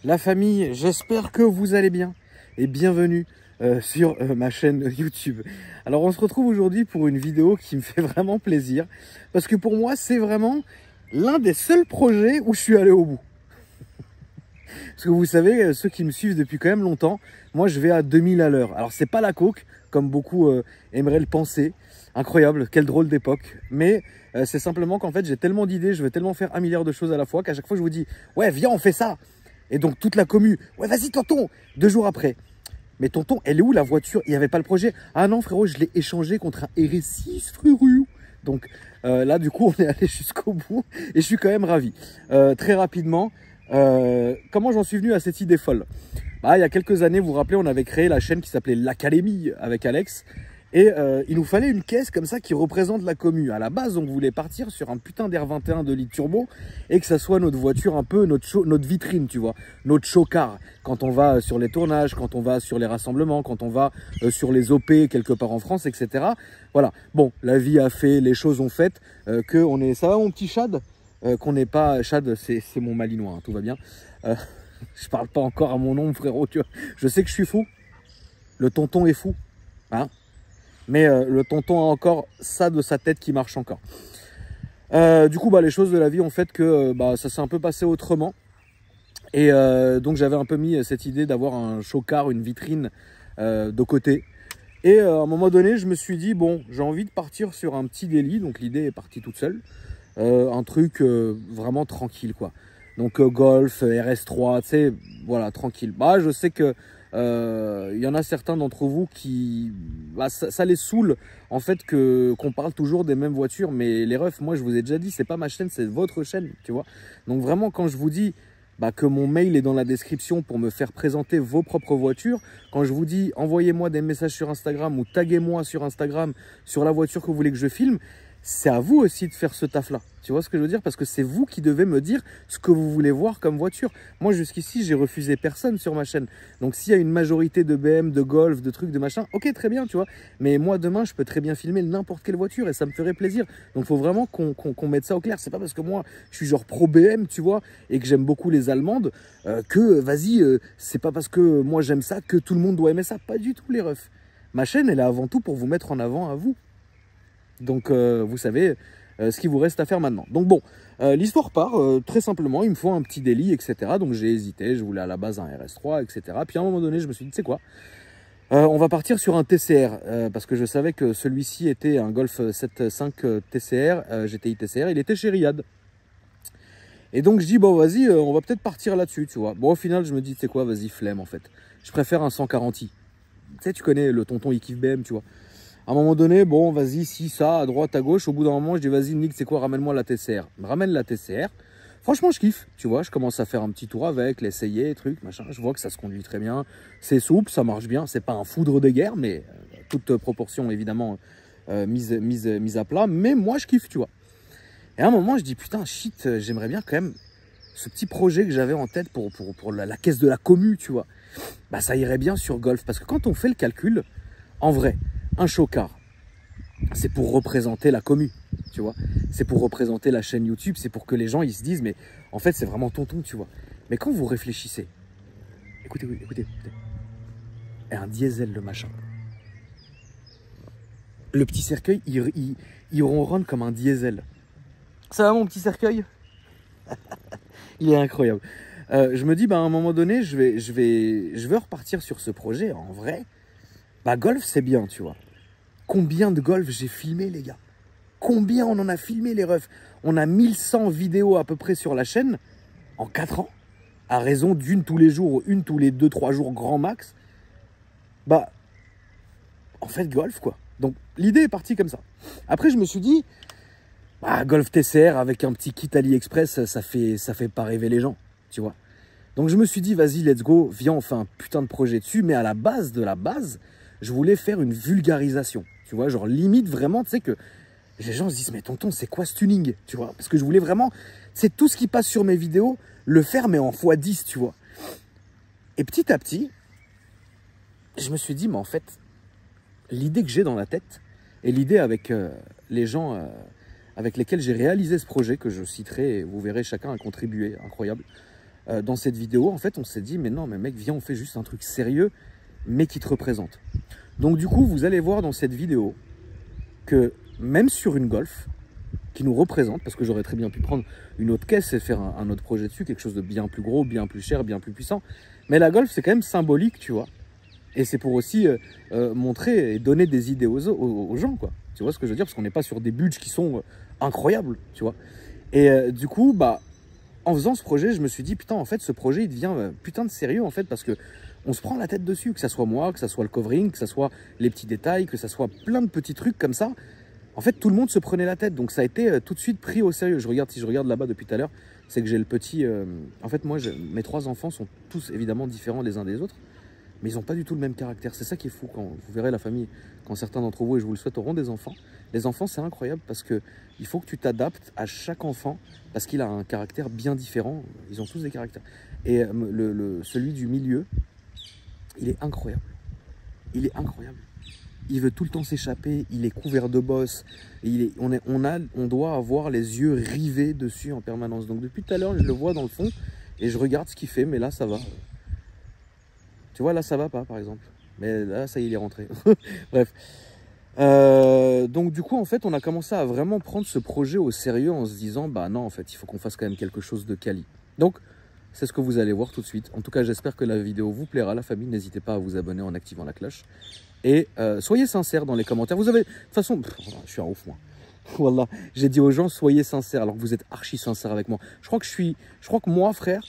La famille, j'espère que vous allez bien et bienvenue sur ma chaîne YouTube. Alors on se retrouve aujourd'hui pour une vidéo qui me fait vraiment plaisir parce que pour moi c'est vraiment l'un des seuls projets où je suis allé au bout. Parce que vous savez, ceux qui me suivent depuis quand même longtemps, moi je vais à 2000 à l'heure. Alors c'est pas la coke comme beaucoup aimeraient le penser. Incroyable, quelle drôle d'époque. Mais c'est simplement qu'en fait j'ai tellement d'idées, je veux tellement faire 1 milliard de choses à la fois qu'à chaque fois je vous dis ouais viens on fait ça. Et donc toute la commu, ouais vas-y tonton, 2 jours après. Mais tonton, elle est où la voiture? Il n'y avait pas le projet. Ah non frérot, je l'ai échangé contre un RS6 frérot. Donc là du coup on est allé jusqu'au bout et je suis quand même ravi. Très rapidement, comment j'en suis venu à cette idée folle? Bah, il y a quelques années, vous vous rappelez, on avait créé la chaîne qui s'appelait l'Académie avec Alex. Et il nous fallait une caisse comme ça qui représente la commu. À la base, on voulait partir sur un putain d'R21 de litre turbo et que ça soit notre voiture un peu, notre vitrine, tu vois, notre showcar. Quand on va sur les tournages, quand on va sur les rassemblements, quand on va sur les OP quelque part en France, etc. Voilà. Bon, la vie a fait, les choses ont fait que on est. Ça va mon petit Chad? Qu'on n'est pas. Chad, c'est mon malinois, hein, tout va bien. Je parle pas encore à mon nom, frérot. Tu vois. Je sais que je suis fou. Le tonton est fou, hein. Mais le tonton a encore ça de sa tête qui marche encore. Du coup, bah, les choses de la vie ont fait que bah, ça s'est un peu passé autrement. Et donc, j'avais un peu mis cette idée d'avoir un showcar, une vitrine de côté. Et à un moment donné, je me suis dit, bon, j'ai envie de partir sur un petit délit. Donc, l'idée est partie toute seule. Un truc vraiment tranquille, quoi. Donc, Golf, RS3, tu sais, voilà, tranquille. Bah, je sais que y en a certains d'entre vous qui bah, ça les saoule en fait qu'on parle toujours des mêmes voitures, mais les refs, moi je vous ai déjà dit, c'est pas ma chaîne, c'est votre chaîne, tu vois. Donc vraiment quand je vous dis bah, que mon mail est dans la description pour me faire présenter vos propres voitures, quand je vous dis envoyez-moi des messages sur Instagram ou taguez-moi sur Instagram sur la voiture que vous voulez que je filme, c'est à vous aussi de faire ce taf-là. Tu vois ce que je veux dire? Parce que c'est vous qui devez me dire ce que vous voulez voir comme voiture. Moi, jusqu'ici, j'ai refusé personne sur ma chaîne. Donc, s'il y a une majorité de BM, de Golf, de trucs, de machin, ok, très bien, tu vois. Mais moi, demain, je peux très bien filmer n'importe quelle voiture et ça me ferait plaisir. Donc, il faut vraiment qu'on mette ça au clair. C'est pas parce que moi, je suis genre pro BM, tu vois, et que j'aime beaucoup les Allemandes, que, vas-y, c'est pas parce que moi, j'aime ça que tout le monde doit aimer ça. Pas du tout, les refs. Ma chaîne, elle est avant tout pour vous mettre en avant à vous. Donc, vous savez ce qu'il vous reste à faire maintenant. Donc, bon, l'histoire part très simplement. Il me faut un petit délit, etc. Donc, j'ai hésité. Je voulais à la base un RS3, etc. Puis, à un moment donné, je me suis dit, tu sais quoi, on va partir sur un TCR. Parce que je savais que celui-ci était un Golf 7.5 TCR, GTI TCR. Il était chez Riyad. Et donc, je dis, bon, vas-y, on va peut-être partir là-dessus, tu vois. Bon, au final, je me dis, tu sais quoi, vas-y, flemme, en fait. Je préfère un 140i. Tu sais, tu connais le tonton, il kiffe BM, tu vois. À un moment donné, bon, vas-y, si, ça, à droite, à gauche. Au bout d'un moment, je dis, vas-y, Nick, c'est quoi, ramène-moi la TCR. Il me ramène la TCR. Franchement, je kiffe, tu vois. Je commence à faire un petit tour avec, l'essayer, truc, machin. Je vois que ça se conduit très bien. C'est souple, ça marche bien. C'est pas un foudre de guerre, mais toute proportion, évidemment, mise à plat. Mais moi, je kiffe, tu vois. Et à un moment, je dis, putain, shit, j'aimerais bien quand même ce petit projet que j'avais en tête pour la caisse de la commu, tu vois. Bah, ça irait bien sur Golf. Parce que quand on fait le calcul, en vrai, un showcar, c'est pour représenter la commu, tu vois. C'est pour représenter la chaîne YouTube, c'est pour que les gens ils se disent, mais en fait, c'est vraiment tonton, tu vois. Mais quand vous réfléchissez, écoutez, écoutez. Et un diesel, le machin. Le petit cercueil, il ronronne comme un diesel. Ça va, mon petit cercueil? Il est incroyable. Je me dis, bah, à un moment donné, je vais repartir sur ce projet. En vrai, bah, Golf, c'est bien, tu vois. Combien de Golf j'ai filmé, les gars? Combien on en a filmé, les refs? On a 1100 vidéos à peu près sur la chaîne en 4 ans, à raison d'une tous les jours, une tous les 2-3 jours grand max. Bah, en fait, Golf, quoi. Donc, l'idée est partie comme ça. Après, je me suis dit, bah, Golf TCR avec un petit kit AliExpress, ça fait pas rêver les gens, tu vois. Donc, je me suis dit, vas-y, let's go, viens, on fait un putain de projet dessus. Mais à la base de la base, je voulais faire une vulgarisation, tu vois, genre limite vraiment, tu sais que les gens se disent, mais tonton, c'est quoi ce tuning, tu vois? Parce que je voulais vraiment, c'est tout ce qui passe sur mes vidéos, le faire, mais en x10, tu vois. Et petit à petit, je me suis dit, mais en fait, l'idée que j'ai dans la tête, et l'idée avec les gens avec lesquels j'ai réalisé ce projet, que je citerai, et vous verrez, chacun a contribué, incroyable. dans cette vidéo, en fait, on s'est dit, mais non, mais mec, viens, on fait juste un truc sérieux, mais qui te représente. Donc du coup, vous allez voir dans cette vidéo que même sur une Golf, qui nous représente, parce que j'aurais très bien pu prendre une autre caisse et faire un autre projet dessus, quelque chose de bien plus gros, bien plus cher, bien plus puissant. Mais la Golf, c'est quand même symbolique, tu vois. Et c'est pour aussi montrer et donner des idées aux gens, quoi. Tu vois ce que je veux dire? Parce qu'on n'est pas sur des budgets qui sont incroyables, tu vois. Et du coup, bah, en faisant ce projet, je me suis dit, putain, en fait, ce projet, il devient putain de sérieux, en fait, parce que on se prend la tête dessus, que ça soit moi, que ça soit le covering, que ça soit les petits détails, que ça soit plein de petits trucs comme ça. En fait, tout le monde se prenait la tête, donc ça a été tout de suite pris au sérieux. Si je regarde là-bas depuis tout à l'heure, c'est que j'ai le petit... En fait, moi, mes 3 enfants sont tous évidemment différents les uns des autres, mais ils n'ont pas du tout le même caractère. C'est ça qui est fou, quand vous verrez la famille, quand certains d'entre vous, et je vous le souhaite, auront des enfants. Les enfants, c'est incroyable parce qu'il faut que tu t'adaptes à chaque enfant, parce qu'il a un caractère bien différent. Ils ont tous des caractères. Et celui du milieu, il est incroyable. Il est incroyable. Il veut tout le temps s'échapper, il est couvert de bosses, on doit avoir les yeux rivés dessus en permanence. Donc depuis tout à l'heure, je le vois dans le fond et je regarde ce qu'il fait, mais là ça va. Tu vois, là ça va pas par exemple. Mais là, ça y est, il est rentré. Bref. Donc du coup, en fait, on a commencé à vraiment prendre ce projet au sérieux en se disant, bah non, en fait, il faut qu'on fasse quand même quelque chose de quali. Donc, c'est ce que vous allez voir tout de suite. En tout cas, j'espère que la vidéo vous plaira, la famille. N'hésitez pas à vous abonner en activant la cloche. Et soyez sincères dans les commentaires. Vous avez, de toute façon, je suis un ouf moi. Wallah, j'ai dit aux gens, soyez sincères alors que vous êtes archi sincères avec moi. Je crois que moi, frère,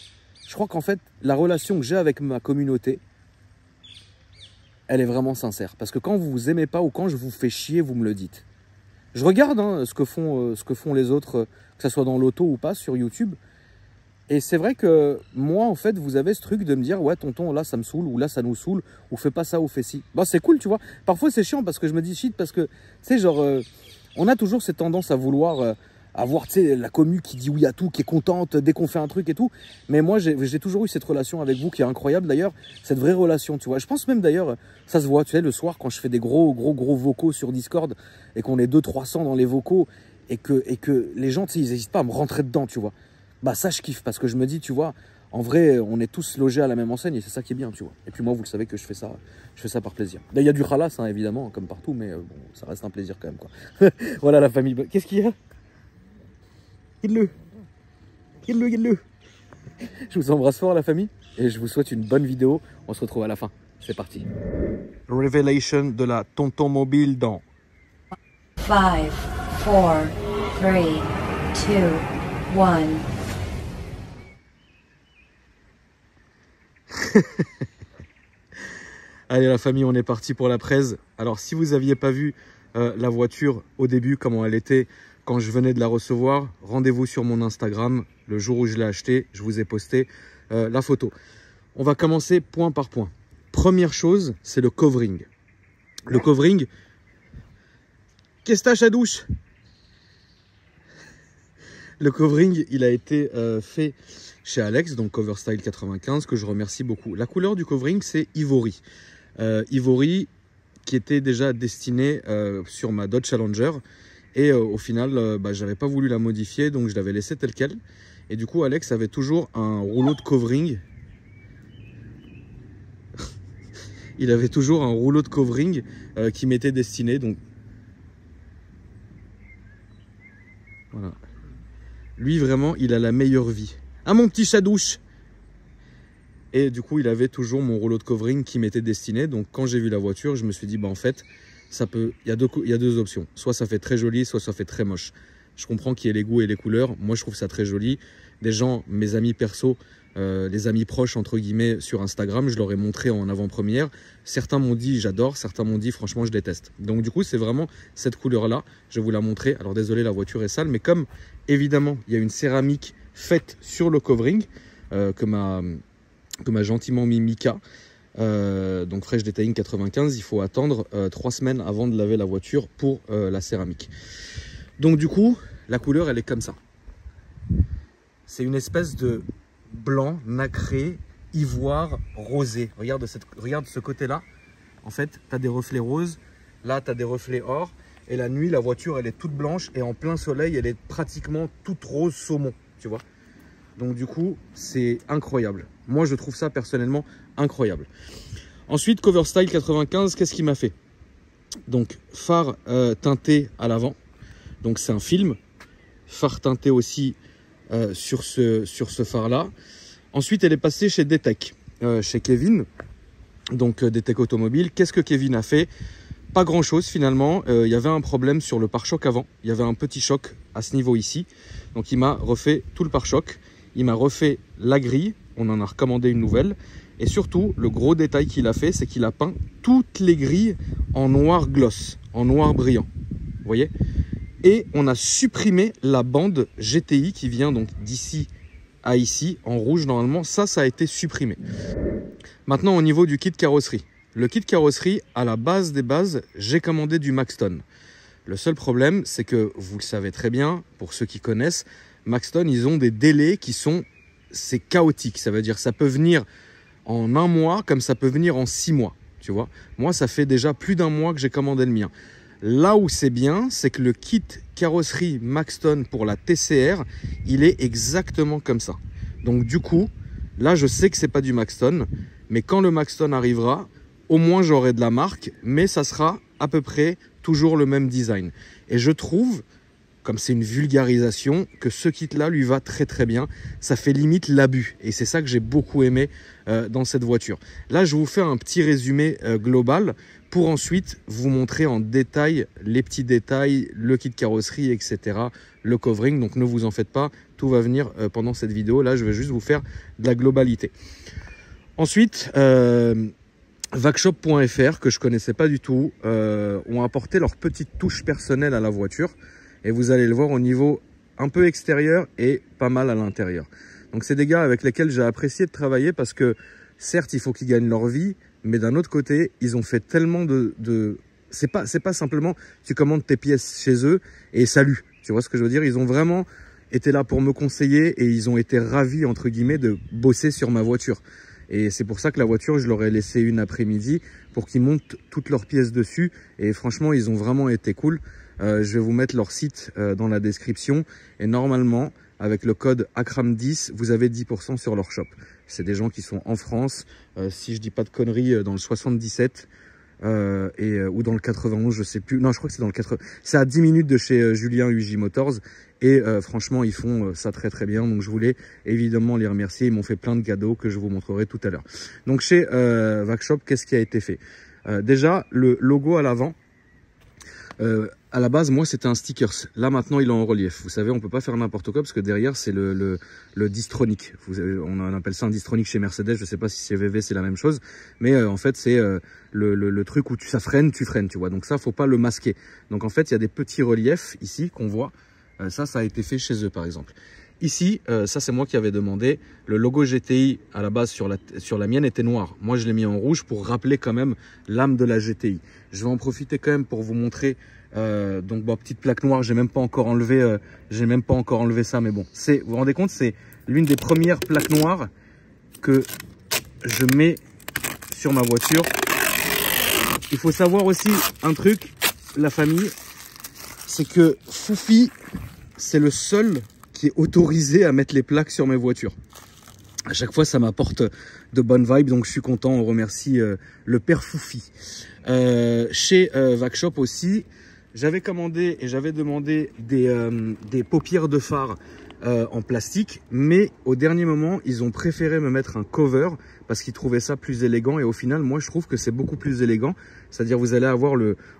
je crois qu'en fait, la relation que j'ai avec ma communauté, elle est vraiment sincère. Parce que quand vous vous aimez pas ou quand je vous fais chier, vous me le dites. Je regarde hein, ce que font les autres, que ce soit dans l'auto ou pas, sur YouTube. Et c'est vrai que moi, en fait, vous avez ce truc de me dire, ouais, tonton, là, ça me saoule, ou là, ça nous saoule, ou fais pas ça, ou fais ci. Bah, c'est cool, tu vois. Parfois, c'est chiant parce que je me dis shit, parce que, tu sais, genre, on a toujours cette tendance à vouloir avoir, tu sais, la commu qui dit oui à tout, qui est contente dès qu'on fait un truc et tout. Mais moi, j'ai toujours eu cette relation avec vous qui est incroyable, d'ailleurs, cette vraie relation, tu vois. Je pense même, d'ailleurs, ça se voit, tu sais, le soir, quand je fais des gros vocaux sur Discord, et qu'on est 200-300 dans les vocaux, et que les gens, tu sais, ils n'hésitent pas à me rentrer dedans, tu vois. Bah ça je kiffe parce que je me dis, tu vois, en vrai, on est tous logés à la même enseigne et c'est ça qui est bien, tu vois. Et puis moi, vous le savez que je fais ça par plaisir. Là, il y a du khalas, hein, évidemment, comme partout, mais bon, ça reste un plaisir quand même, quoi. Voilà la famille. Qu'est-ce qu'il y a? Guide-le. Je vous embrasse fort, la famille, et je vous souhaite une bonne vidéo. On se retrouve à la fin. C'est parti. Révélation de la tonton mobile dans 5, 4, 3, 2, 1. Allez la famille, on est parti pour la presse. Alors si vous n'aviez pas vu la voiture au début, comment elle était quand je venais de la recevoir, rendez-vous sur mon Instagram. Le jour où je l'ai acheté, je vous ai posté la photo. On va commencer point par point. Première chose, c'est le covering. Le covering, qu'est-ce que t'as, Chadouche? Le covering, il a été fait chez Alex, donc Coverstyle 95, que je remercie beaucoup. La couleur du covering, c'est Ivory. Ivory qui était déjà destiné sur ma Dodge Challenger. Et au final, j'avais pas voulu la modifier, donc je l'avais laissé telle quelle. Et du coup, Alex avait toujours un rouleau de covering. Il avait toujours un rouleau de covering qui m'était destiné. Donc voilà. Lui, vraiment, il a la meilleure vie. Ah, mon petit Chadouche! Et du coup, il avait toujours mon rouleau de covering qui m'était destiné. Donc, quand j'ai vu la voiture, je me suis dit, bah, en fait, ça peut... il y a deux options. Soit ça fait très joli, soit ça fait très moche. Je comprends qu'il y ait les goûts et les couleurs. Moi, je trouve ça très joli. Des gens, mes amis perso, les amis proches, entre guillemets, sur Instagram, je leur ai montré en avant-première. Certains m'ont dit, j'adore. Certains m'ont dit, franchement, je déteste. Donc, du coup, c'est vraiment cette couleur-là. Je vais vous la montrer. Alors, désolé, la voiture est sale. Mais comme, évidemment, il y a une céramique faite sur le covering que m'a gentiment mis Mika, donc Fresh Detailing 95, il faut attendre 3 semaines avant de laver la voiture pour la céramique. Donc du coup, la couleur, elle est comme ça. C'est une espèce de blanc, nacré, ivoire, rosé. Regarde ce côté-là. En fait, tu as des reflets roses. Là, tu as des reflets or. Et la nuit, la voiture, elle est toute blanche. Et en plein soleil, elle est pratiquement toute rose saumon. Tu vois? Donc du coup, c'est incroyable. Moi, je trouve ça personnellement incroyable. Ensuite, Cover Style 95, qu'est-ce qu'il m'a fait? Donc, phare teinté à l'avant. Donc, c'est un film. Phare teinté aussi sur ce phare-là. Ensuite, elle est passée chez DTEC, chez Kevin. Donc, DTEC Automobile. Qu'est-ce que Kevin a fait? Pas grand-chose finalement. Il y avait un problème sur le pare-choc avant. Il y avait un petit choc à ce niveau ici. Donc, il m'a refait tout le pare-choc. Il m'a refait la grille. On en a recommandé une nouvelle. Et surtout, le gros détail qu'il a fait, c'est qu'il a peint toutes les grilles en noir gloss, en noir brillant. Vous voyez? Et on a supprimé la bande GTI qui vient donc d'ici à ici, en rouge normalement. Ça a été supprimé. Maintenant, au niveau du kit carrosserie. Le kit carrosserie, à la base des bases, j'ai commandé du Maxton. Le seul problème, c'est que, vous le savez très bien, pour ceux qui connaissent, Maxton, ils ont des délais qui sont... C'est chaotique. Ça veut dire ça peut venir en 1 mois comme ça peut venir en 6 mois. Tu vois, moi, ça fait déjà plus d'1 mois que j'ai commandé le mien. Là où c'est bien, c'est que le kit carrosserie Maxton pour la TCR, il est exactement comme ça. Donc du coup, là, je sais que c'est pas du Maxton, mais quand le Maxton arrivera, au moins j'aurai de la marque, mais ça sera à peu près toujours le même design. Et je trouve, comme c'est une vulgarisation, que ce kit-là lui va très très bien. Ça fait limite l'abus. Et c'est ça que j'ai beaucoup aimé dans cette voiture. Là, je vous fais un petit résumé global pour ensuite vous montrer en détail les petits détails, le kit carrosserie, etc. Le covering. Donc ne vous en faites pas, tout va venir pendant cette vidéo. Là, je vais juste vous faire de la globalité. Ensuite, Vacshop.fr, que je connaissais pas du tout, ont apporté leur petite touche personnelle à la voiture. Et vous allez le voir au niveau un peu extérieur et pas mal à l'intérieur. Donc c'est des gars avec lesquels j'ai apprécié de travailler parce que certes il faut qu'ils gagnent leur vie, mais d'un autre côté ils ont fait tellement c'est pas simplement tu commandes tes pièces chez eux et salut. Tu vois ce que je veux dire? Ils ont vraiment été là pour me conseiller et ils ont été ravis entre guillemets de bosser sur ma voiture. Et c'est pour ça que la voiture, je leur ai laissé une après-midi pour qu'ils montent toutes leurs pièces dessus. Et franchement, ils ont vraiment été cool. Je vais vous mettre leur site dans la description. Et normalement, avec le code ACRAM10, vous avez 10% sur leur shop. C'est des gens qui sont en France. Si je dis pas de conneries, dans le 77 ou dans le 91, je sais plus. Non, je crois que c'est dans le 80. C'est à 10 minutes de chez Julien UJ Motors. Et franchement, ils font ça très très bien. Donc je voulais évidemment les remercier. Ils m'ont fait plein de cadeaux que je vous montrerai tout à l'heure. Donc chez Vacshop, qu'est-ce qui a été fait? Déjà, le logo à l'avant. À la base, moi, c'était un stickers. Là, maintenant, il est en relief. Vous savez, on peut pas faire n'importe quoi parce que derrière, c'est le Distronic. On appelle ça un Distronic chez Mercedes. Je sais pas si c'est VV, c'est la même chose. Mais en fait, c'est le truc où ça freine, tu freines, tu vois. Donc ça, faut pas le masquer. Donc en fait, il y a des petits reliefs ici qu'on voit. Ça a été fait chez eux, par exemple. Ici, ça c'est moi qui avais demandé. Le logo GTI à la base sur la mienne était noir. Moi, je l'ai mis en rouge pour rappeler quand même l'âme de la GTI. Je vais en profiter quand même pour vous montrer. Donc, bon, petite plaque noire. J'ai même pas encore enlevé ça, mais bon, vous vous rendez compte, c'est l'une des premières plaques noires que je mets sur ma voiture. Il faut savoir aussi un truc, la famille, c'est que Foufi, c'est le seul qui est autorisé à mettre les plaques sur mes voitures. À chaque fois, ça m'apporte de bonnes vibes, donc je suis content. On remercie le père Foufi. Chez Vacshop aussi, j'avais commandé et j'avais demandé des paupières de phare en plastique, mais au dernier moment, ils ont préféré me mettre un cover parce qu'ils trouvaient ça plus élégant. Et au final, moi, je trouve que c'est beaucoup plus élégant. C'est-à-dire, vous allez avoir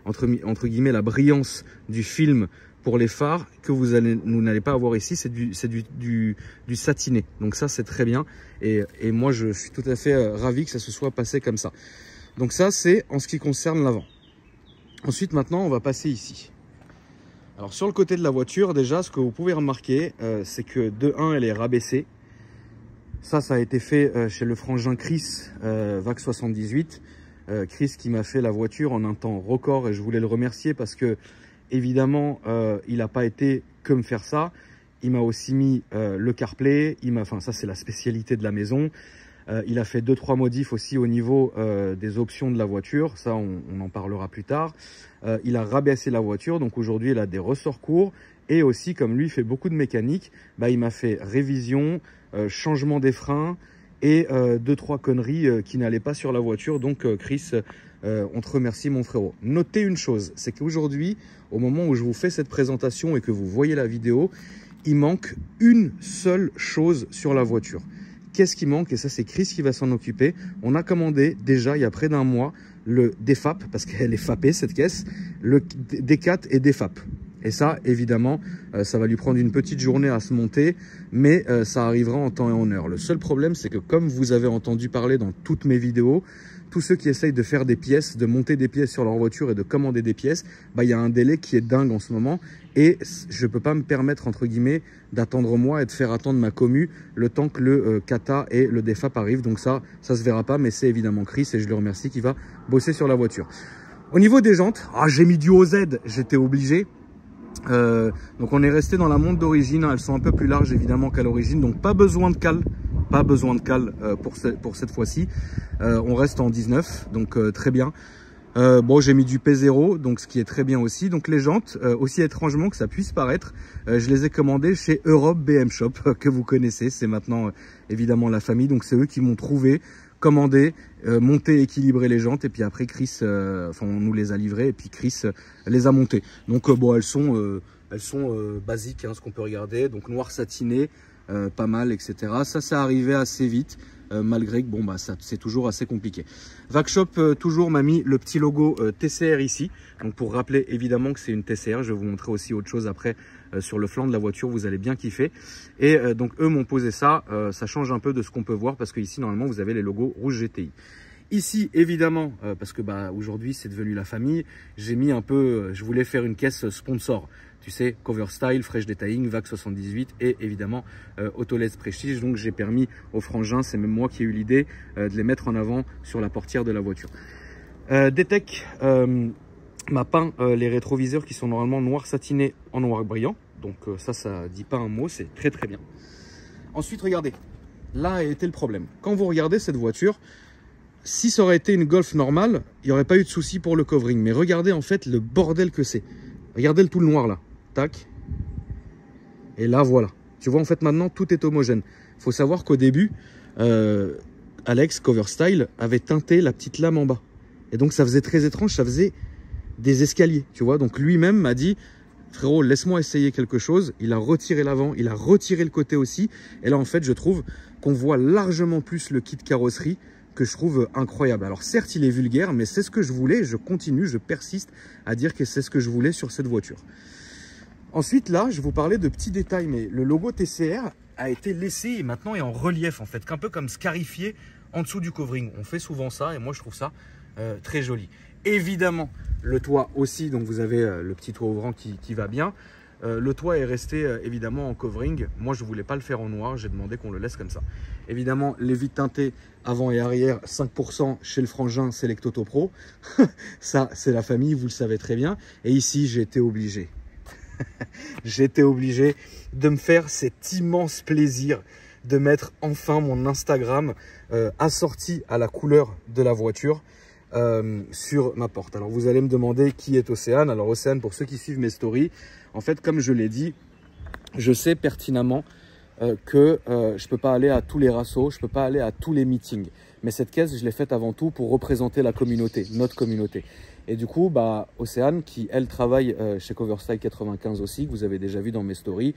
entre guillemets la brillance du film pour les phares que vous n'allez pas avoir ici. C'est du satiné. Donc ça, c'est très bien. Et moi, je suis tout à fait ravi que ça se soit passé comme ça. Donc ça, c'est en ce qui concerne l'avant. Ensuite, maintenant, on va passer ici. Alors, sur le côté de la voiture, déjà, ce que vous pouvez remarquer, c'est que de 1, elle est rabaissée. Ça a été fait chez le frangin Chris, VAC 78. Chris qui m'a fait la voiture en un temps record et je voulais le remercier parce que, évidemment, il n'a pas été que me faire ça. Il m'a aussi mis le CarPlay. Enfin, ça, c'est la spécialité de la maison. Il a fait 2-3 modifs aussi au niveau des options de la voiture. Ça, on en parlera plus tard. Il a rabaissé la voiture. Donc aujourd'hui, elle a des ressorts courts. Et aussi, comme lui fait beaucoup de mécanique, il m'a fait révision, changement des freins et 2-3 conneries qui n'allaient pas sur la voiture. Donc Chris, on te remercie mon frérot. Notez une chose, c'est qu'aujourd'hui, au moment où je vous fais cette présentation et que vous voyez la vidéo, il manque une seule chose sur la voiture. Qu'est-ce qui manque? Et ça, c'est Chris qui va s'en occuper. On a commandé déjà il y a près d'un mois le DFAP, parce qu'elle est FAPée cette caisse, le D4 et DFAP. Et ça, évidemment, ça va lui prendre une petite journée à se monter, mais ça arrivera en temps et en heure. Le seul problème, c'est que comme vous avez entendu parler dans toutes mes vidéos, tous ceux qui essayent de faire des pièces, de monter des pièces sur leur voiture et de commander des pièces, bah, il y a un délai qui est dingue en ce moment. Et je ne peux pas me permettre, entre guillemets, d'attendre moi et de faire attendre ma commu le temps que le kata et le DFAP arrivent. Donc ça se verra pas, mais c'est évidemment Chris, et je le remercie, qui va bosser sur la voiture. Au niveau des jantes, j'ai mis du OZ, j'étais obligé. Donc on est resté dans la montre d'origine, elles sont un peu plus larges évidemment qu'à l'origine, donc pas besoin de cale, pour cette fois-ci. On reste en 19, donc très bien. Bon, j'ai mis du P0, donc ce qui est très bien aussi. Donc les jantes, aussi étrangement que ça puisse paraître, je les ai commandées chez Europe BM Shop, que vous connaissez, c'est maintenant évidemment la famille, donc c'est eux qui m'ont trouvé, commandé, monté, équilibré les jantes, et puis après Chris, on nous les a livrées, et puis Chris les a montées. Donc bon, elles sont basiques, hein, ce qu'on peut regarder, donc noir satiné, pas mal, etc. Ça arrivait assez vite. Malgré que bon bah ça c'est toujours assez compliqué. Vacshop toujours m'a mis le petit logo TCR ici, donc pour rappeler évidemment que c'est une TCR. Je vais vous montrer aussi autre chose après sur le flanc de la voiture, vous allez bien kiffer. Et donc eux m'ont posé ça, ça change un peu de ce qu'on peut voir parce que ici normalement vous avez les logos rouge GTI. Ici évidemment parce que bah aujourd'hui c'est devenu la famille, j'ai mis un peu, je voulais faire une caisse sponsor. Tu sais, Cover Style, Fresh Detailing, VAC 78 et évidemment Autoless Prestige. Donc j'ai permis aux frangins, c'est même moi qui ai eu l'idée de les mettre en avant sur la portière de la voiture. Detec m'a peint les rétroviseurs qui sont normalement noir satiné en noir brillant. Donc ça dit pas un mot, c'est très très bien. Ensuite, regardez, là a été le problème. Quand vous regardez cette voiture, si ça aurait été une Golf normale, il n'y aurait pas eu de souci pour le covering. Mais regardez en fait le bordel que c'est. Regardez le tout le noir là. Tac. Et là, voilà. Tu vois, en fait, maintenant, tout est homogène. Il faut savoir qu'au début, Alex, Cover Style, avait teinté la petite lame en bas. Et donc, ça faisait très étrange. Ça faisait des escaliers, tu vois. Donc, lui-même m'a dit, frérot, laisse-moi essayer quelque chose. Il a retiré l'avant, il a retiré le côté aussi. Et là, en fait, je trouve qu'on voit largement plus le kit carrosserie que je trouve incroyable. Alors, certes, il est vulgaire, mais c'est ce que je voulais. Je continue, je persiste à dire que c'est ce que je voulais sur cette voiture. Ensuite, là, je vous parlais de petits détails, mais le logo TCR a été laissé et maintenant est en relief, en fait, un peu comme scarifié en dessous du covering. On fait souvent ça et moi, je trouve ça très joli. Évidemment, le toit aussi, donc vous avez le petit toit ouvrant qui va bien. Le toit est resté évidemment en covering. Moi, je ne voulais pas le faire en noir, j'ai demandé qu'on le laisse comme ça. Évidemment, les vitres teintées avant et arrière, 5% chez le frangin Select Auto Pro. Ça, c'est la famille, vous le savez très bien. Et ici, j'ai été obligé. J'étais obligé de me faire cet immense plaisir de mettre enfin mon Instagram assorti à la couleur de la voiture sur ma porte. Alors vous allez me demander qui est Océane. Alors Océane, pour ceux qui suivent mes stories, en fait comme je l'ai dit, je sais pertinemment que je ne peux pas aller à tous les rassos, je ne peux pas aller à tous les meetings. Mais cette caisse, je l'ai faite avant tout pour représenter la communauté, notre communauté. Et du coup, bah, Océane, qui elle travaille chez Coverstyle 95 aussi, que vous avez déjà vu dans mes stories,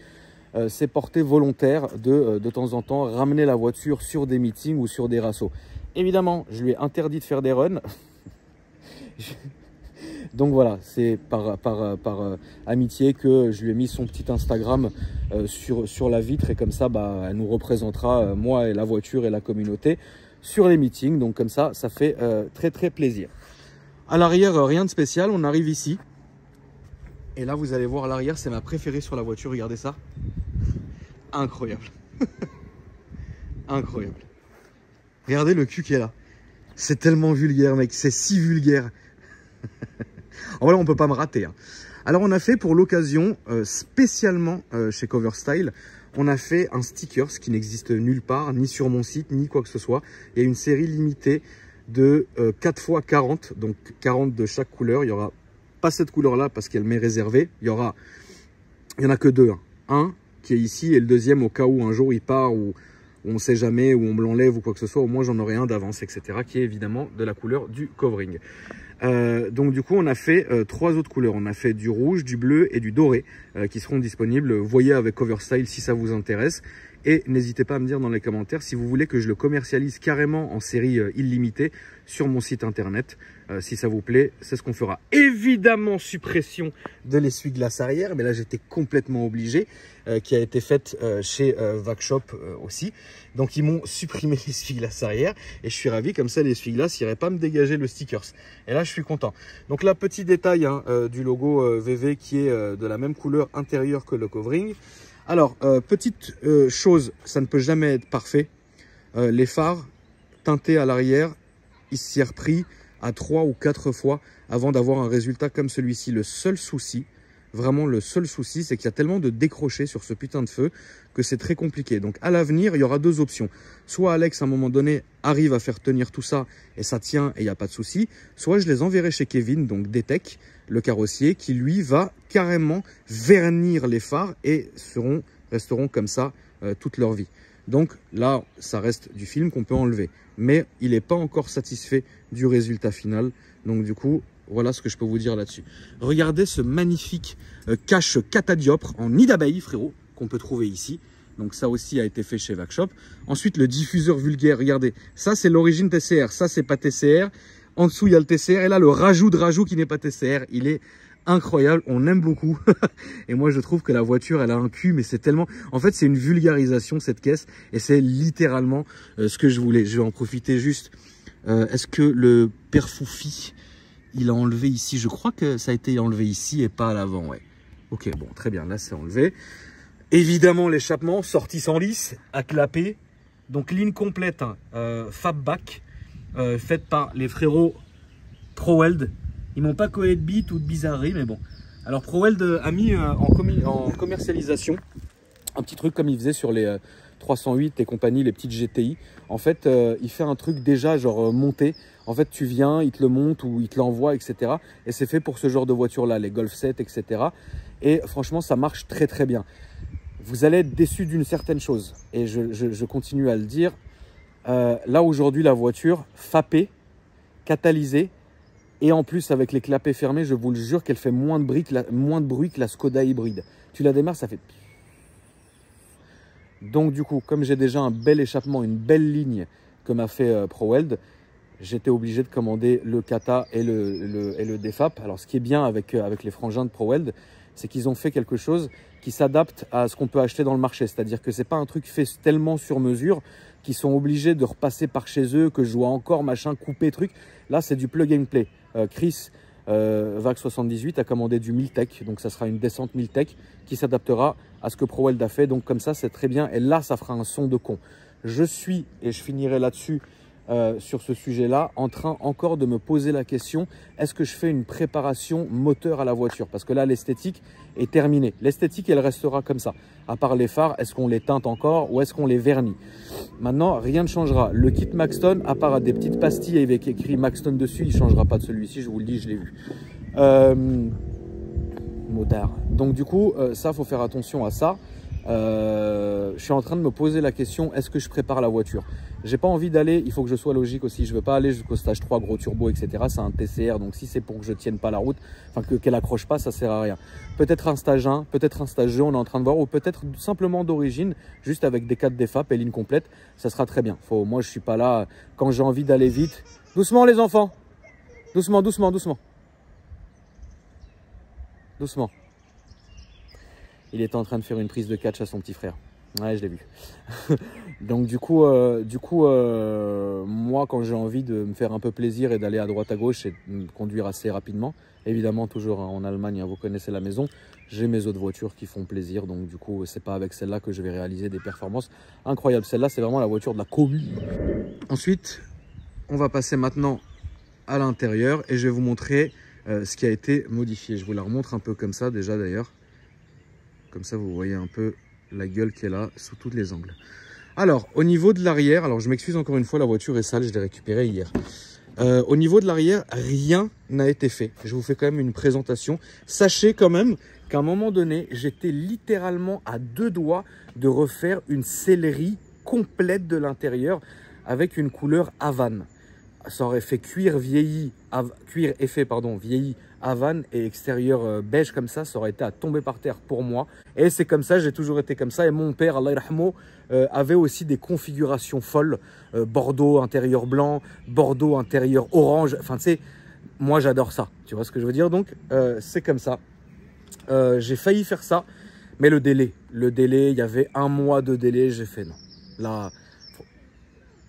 s'est portée volontaire de temps en temps ramener la voiture sur des meetings ou sur des rassos. Évidemment, je lui ai interdit de faire des runs. Donc voilà, c'est par amitié que je lui ai mis son petit Instagram sur la vitre et comme ça, bah, elle nous représentera, moi et la voiture et la communauté, sur les meetings. Donc comme ça, ça fait très très plaisir. À l'arrière, rien de spécial, on arrive ici. Et là, vous allez voir l'arrière, c'est ma préférée sur la voiture, regardez ça. Incroyable. Incroyable. Regardez le cul qui est là. C'est tellement vulgaire, mec, c'est si vulgaire. Voilà, on ne peut pas me rater. Hein. Alors, on a fait pour l'occasion, spécialement chez Coverstyle, on a fait un sticker, ce qui n'existe nulle part, ni sur mon site, ni quoi que ce soit. Il y a une série limitée de 4 x 40, donc 40 de chaque couleur. Il n'y aura pas cette couleur-là parce qu'elle m'est réservée. Il y en a que deux. Hein. Un qui est ici et le deuxième au cas où un jour il part ou où on ne sait jamais, où on me l'enlève ou quoi que ce soit, au moins j'en aurai un d'avance, etc. qui est évidemment de la couleur du covering. Donc du coup on a fait 3 autres couleurs, on a fait du rouge, du bleu et du doré qui seront disponibles, voyez avec Coverstyle si ça vous intéresse. Et n'hésitez pas à me dire dans les commentaires si vous voulez que je le commercialise carrément en série illimitée sur mon site internet. Si ça vous plaît, c'est ce qu'on fera. Évidemment, suppression de l'essuie-glace arrière, mais là j'étais complètement obligé, qui a été faite chez Vacshop aussi. Donc ils m'ont supprimé l'essuie-glace arrière et je suis ravi, comme ça l'essuie-glace n'irait pas me dégager le stickers. Et là je suis content. Donc là, petit détail du logo VV qui est de la même couleur intérieure que le covering. Alors, petite chose, ça ne peut jamais être parfait. Les phares teintés à l'arrière, ils s'y sont repris à 3 ou 4 fois avant d'avoir un résultat comme celui-ci. Le seul souci, vraiment le seul souci, c'est qu'il y a tellement de décrochés sur ce putain de feu que c'est très compliqué. Donc à l'avenir, il y aura 2 options. Soit Alex, à un moment donné, arrive à faire tenir tout ça et ça tient et il n'y a pas de souci. Soit je les enverrai chez Kevin, donc Detec, le carrossier, qui lui va carrément vernir les phares et resteront comme ça toute leur vie. Donc là, ça reste du film qu'on peut enlever. Mais il n'est pas encore satisfait du résultat final. Donc du coup, voilà ce que je peux vous dire là-dessus. Regardez ce magnifique cache catadioptre en nid d'abeille, frérot, qu'on peut trouver ici. Donc ça aussi a été fait chez Vacshop. Ensuite, le diffuseur vulgaire, regardez. Ça, c'est l'origine TCR. Ça, c'est pas TCR. En dessous, il y a le TCR. Et là, le rajout de rajout qui n'est pas TCR, il est incroyable. On aime beaucoup. Et moi, je trouve que la voiture, elle a un cul, mais c'est tellement... En fait, c'est une vulgarisation, cette caisse. Et c'est littéralement ce que je voulais. Je vais en profiter juste. Est-ce que le père Foufi, il a enlevé ici? Je crois que ça a été enlevé ici et pas à l'avant, ouais. Ok, bon, très bien. Là, c'est enlevé. Évidemment, l'échappement, sortie sans lisse, à clapper. Donc, ligne complète, Fabback, faite par les frérots ProWeld. Ils m'ont pas collé de bite ou de bizarrerie, mais bon. Alors, ProWeld a mis en commercialisation un petit truc comme il faisait sur les 308 et compagnie, les petites GTI. En fait, il fait un truc déjà genre monté. En fait, tu viens, il te le monte ou il te l'envoie, etc. Et c'est fait pour ce genre de voiture-là, les Golf 7, etc. Et franchement, ça marche très, très bien. Vous allez être déçu d'une certaine chose. Et je continue à le dire. Là, aujourd'hui, la voiture, fappée, catalysée, et en plus, avec les clapets fermés, je vous le jure qu'elle fait moins de bruit que la Skoda hybride. Tu la démarres, ça fait... Donc du coup, comme j'ai déjà un bel échappement, une belle ligne que m'a fait ProWeld, j'étais obligé de commander le Kata et le Defap. Alors ce qui est bien avec les frangins de ProWeld, c'est qu'ils ont fait quelque chose qui s'adapte à ce qu'on peut acheter dans le marché. C'est-à-dire que ce n'est pas un truc fait tellement sur mesure qu'ils sont obligés de repasser par chez eux, que je dois encore machin couper truc. Là, c'est du plug and play. Chris, VAC 78 a commandé du Miltech, donc ça sera une descente Miltech qui s'adaptera à ce que ProWeld a fait. Donc comme ça, c'est très bien. Et là, ça fera un son de con. Je suis, et je finirai là-dessus, sur ce sujet-là, en train encore de me poser la question, est-ce que je fais une préparation moteur à la voiture? Parce que là, l'esthétique est terminée. L'esthétique, elle restera comme ça. À part les phares, est-ce qu'on les teinte encore ou est-ce qu'on les vernit? Maintenant, rien ne changera. Le kit Maxton, à part des petites pastilles avec écrit Maxton dessus, il ne changera pas de celui-ci, je vous le dis, je l'ai vu. Motard. Donc du coup, ça, il faut faire attention à ça. Je suis en train de me poser la question, est-ce que je prépare la voiture? J'ai pas envie d'aller, il faut que je sois logique aussi, je veux pas aller jusqu'au stage 3 gros turbo, etc. C'est un TCR, donc si c'est pour que je tienne pas la route, enfin qu'elle accroche pas, ça sert à rien. Peut-être un stage 1, peut-être un stage 2, on est en train de voir, ou peut-être simplement d'origine, juste avec des 4 DFAP et ligne complète, ça sera très bien. Moi je suis pas là, quand j'ai envie d'aller vite, doucement les enfants, doucement, doucement, doucement. Doucement. Il était en train de faire une prise de catch à son petit frère. Ouais, je l'ai vu. Donc du coup, moi, quand j'ai envie de me faire un peu plaisir et d'aller à droite à gauche et de me conduire assez rapidement, évidemment toujours en Allemagne, vous connaissez la maison, j'ai mes autres voitures qui font plaisir. Donc du coup, c'est pas avec celle-là que je vais réaliser des performances incroyables. Celle-là, c'est vraiment la voiture de la commune. Ensuite, on va passer maintenant à l'intérieur et je vais vous montrer ce qui a été modifié. Je vous la remontre un peu comme ça déjà d'ailleurs. Comme ça, vous voyez un peu la gueule qui est là, sous tous les angles. Alors, au niveau de l'arrière, alors je m'excuse encore une fois, la voiture est sale, je l'ai récupérée hier. Au niveau de l'arrière, rien n'a été fait. Je vous fais quand même une présentation. Sachez quand même qu'à un moment donné, j'étais littéralement à 2 doigts de refaire une sellerie complète de l'intérieur avec une couleur Havane. Ça aurait fait cuir vieilli, cuir effet pardon, vieilli Havane et extérieur beige comme ça aurait été à tomber par terre pour moi. Et c'est comme ça, j'ai toujours été comme ça. Et mon père, Allah yarhamou, avait aussi des configurations folles. Bordeaux intérieur blanc, Bordeaux intérieur orange. Enfin, tu sais, moi j'adore ça. Tu vois ce que je veux dire? Donc, c'est comme ça. J'ai failli faire ça, mais le délai, il y avait 1 mois de délai. J'ai fait non. Là,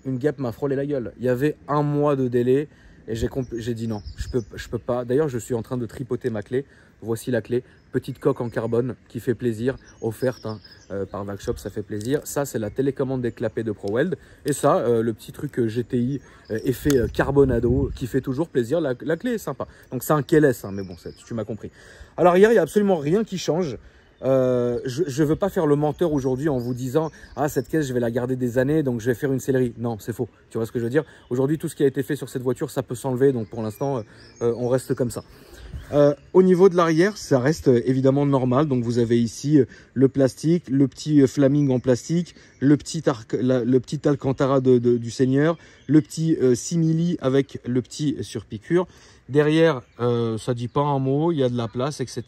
une guêpe m'a frôlé la gueule. Il y avait 1 mois de délai. Et j'ai dit non, je peux pas. D'ailleurs, je suis en train de tripoter ma clé. Voici la clé. Petite coque en carbone qui fait plaisir. Offerte hein, par Vacshop, ça fait plaisir. Ça, c'est la télécommande des clapets de ProWeld. Et ça, le petit truc GTI effet carbonado qui fait toujours plaisir. La clé est sympa. Donc, c'est un keyless, hein, mais bon, tu m'as compris. À l'arrière, il n'y a absolument rien qui change. Je ne veux pas faire le menteur aujourd'hui en vous disant « Ah, cette caisse, je vais la garder des années, donc je vais faire une sellerie. » Non, c'est faux. Tu vois ce que je veux dire? Aujourd'hui, tout ce qui a été fait sur cette voiture, ça peut s'enlever. Donc, pour l'instant, on reste comme ça. Au niveau de l'arrière, ça reste évidemment normal. Donc, vous avez ici le plastique, le petit flaming en plastique, le petit Alcantara du Seigneur, le petit simili avec le petit surpiqûre. Derrière, ça dit pas un mot, il y a de la place, etc.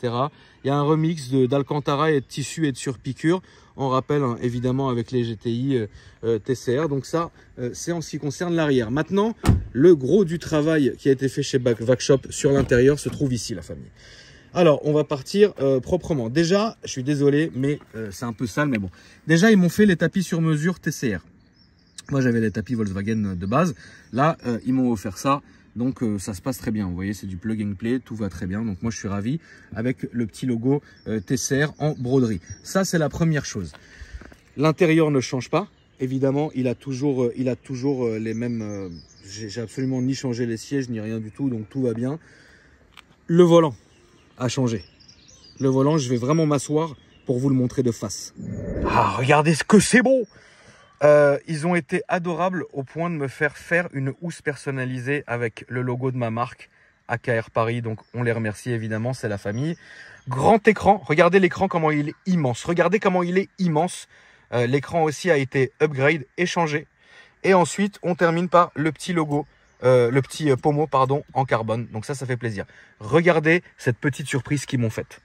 Il y a un remix d'Alcantara et de tissu et de surpiqûre. On rappelle hein, évidemment avec les GTI TCR. Donc ça, c'est en ce qui concerne l'arrière. Maintenant, le gros du travail qui a été fait chez Vacshop sur l'intérieur se trouve ici, la famille. Alors, on va partir proprement. Déjà, je suis désolé, mais c'est un peu sale, mais bon. Déjà, ils m'ont fait les tapis sur mesure TCR. Moi, j'avais les tapis Volkswagen de base. Là, ils m'ont offert ça. Donc, ça se passe très bien. Vous voyez, c'est du plug and play. Tout va très bien. Donc, moi, je suis ravi avec le petit logo TCR en broderie. Ça, c'est la première chose. L'intérieur ne change pas. Évidemment, il a toujours les mêmes... j'ai absolument ni changé les sièges, ni rien du tout. Donc, tout va bien. Le volant a changé. Le volant, je vais vraiment m'asseoir pour vous le montrer de face. Ah, regardez ce que c'est beau! Ils ont été adorables au point de me faire une housse personnalisée avec le logo de ma marque AKR Paris. Donc on les remercie évidemment, c'est la famille. Grand écran, regardez l'écran comment il est immense. Regardez comment il est immense. L'écran aussi a été upgrade et changé. Et ensuite on termine par le petit logo, le petit pommeau pardon en carbone. Donc ça fait plaisir. Regardez cette petite surprise qu'ils m'ont faite.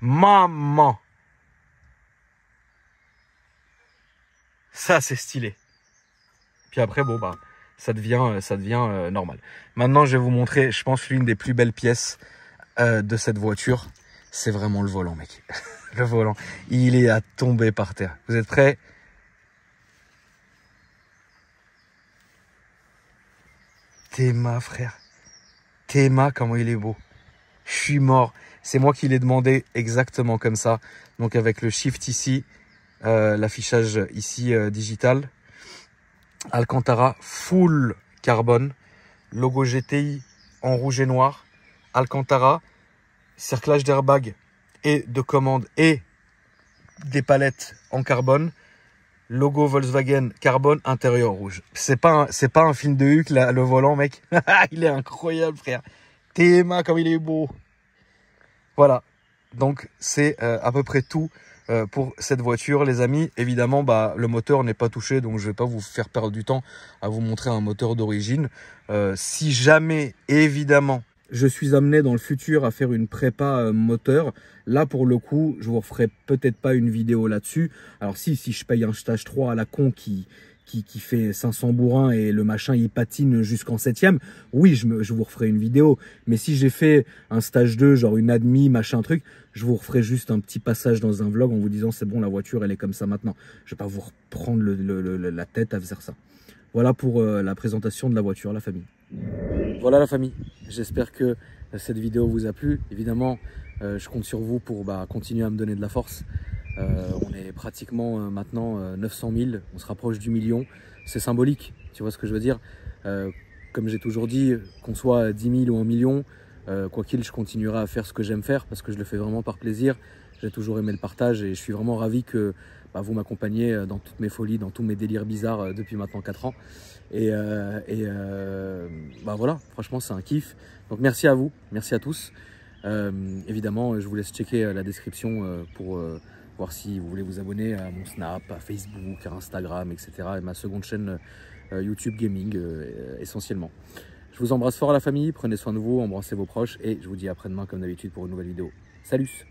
Maman, ça c'est stylé. Puis après bon bah ça devient normal. Maintenant je vais vous montrer, je pense l'une des plus belles pièces de cette voiture, c'est vraiment le volant mec. Le volant, il est à tomber par terre. Vous êtes prêts? Théma frère, Théma comment il est beau. Je suis mort. C'est moi qui l'ai demandé exactement comme ça. Donc avec le shift ici, l'affichage ici digital. Alcantara full carbone. Logo GTI en rouge et noir. Alcantara, cerclage d'airbag et de commande et des palettes en carbone. Logo Volkswagen carbone intérieur rouge. C'est pas un film de Huck là, le volant mec. Il est incroyable frère. Théma comme il est beau. Voilà, donc c'est à peu près tout pour cette voiture les amis. Évidemment bah, le moteur n'est pas touché, donc je ne vais pas vous faire perdre du temps à vous montrer un moteur d'origine. Si jamais évidemment je suis amené dans le futur à faire une prépa moteur, là pour le coup je vous referai peut-être pas une vidéo là-dessus. Alors si je paye un stage 3 à la con qui fait 500 bourrins et le machin il patine jusqu'en 7e, oui je vous referai une vidéo. Mais si j'ai fait un stage 2, genre une admi, machin truc, je vous referai juste un petit passage dans un vlog en vous disant c'est bon la voiture elle est comme ça maintenant. Je vais pas vous reprendre la tête à faire ça. Voilà pour la présentation de la voiture, la famille. Voilà la famille, j'espère que cette vidéo vous a plu. Évidemment je compte sur vous pour continuer à me donner de la force. On est pratiquement maintenant 900 000, on se rapproche du million, c'est symbolique, tu vois ce que je veux dire. Comme j'ai toujours dit, qu'on soit 10 000 ou 1 million, quoi qu'il, je continuerai à faire ce que j'aime faire parce que je le fais vraiment par plaisir. J'ai toujours aimé le partage et je suis vraiment ravi que vous m'accompagniez dans toutes mes folies, dans tous mes délires bizarres depuis maintenant 4 ans. Et voilà, franchement c'est un kiff. Donc merci à vous, merci à tous. Évidemment, je vous laisse checker la description pour voir si vous voulez vous abonner à mon Snap, à Facebook, à Instagram, etc. et ma seconde chaîne YouTube Gaming essentiellement. Je vous embrasse fort à la famille, prenez soin de vous, embrassez vos proches et je vous dis à après-demain comme d'habitude pour une nouvelle vidéo. Salut!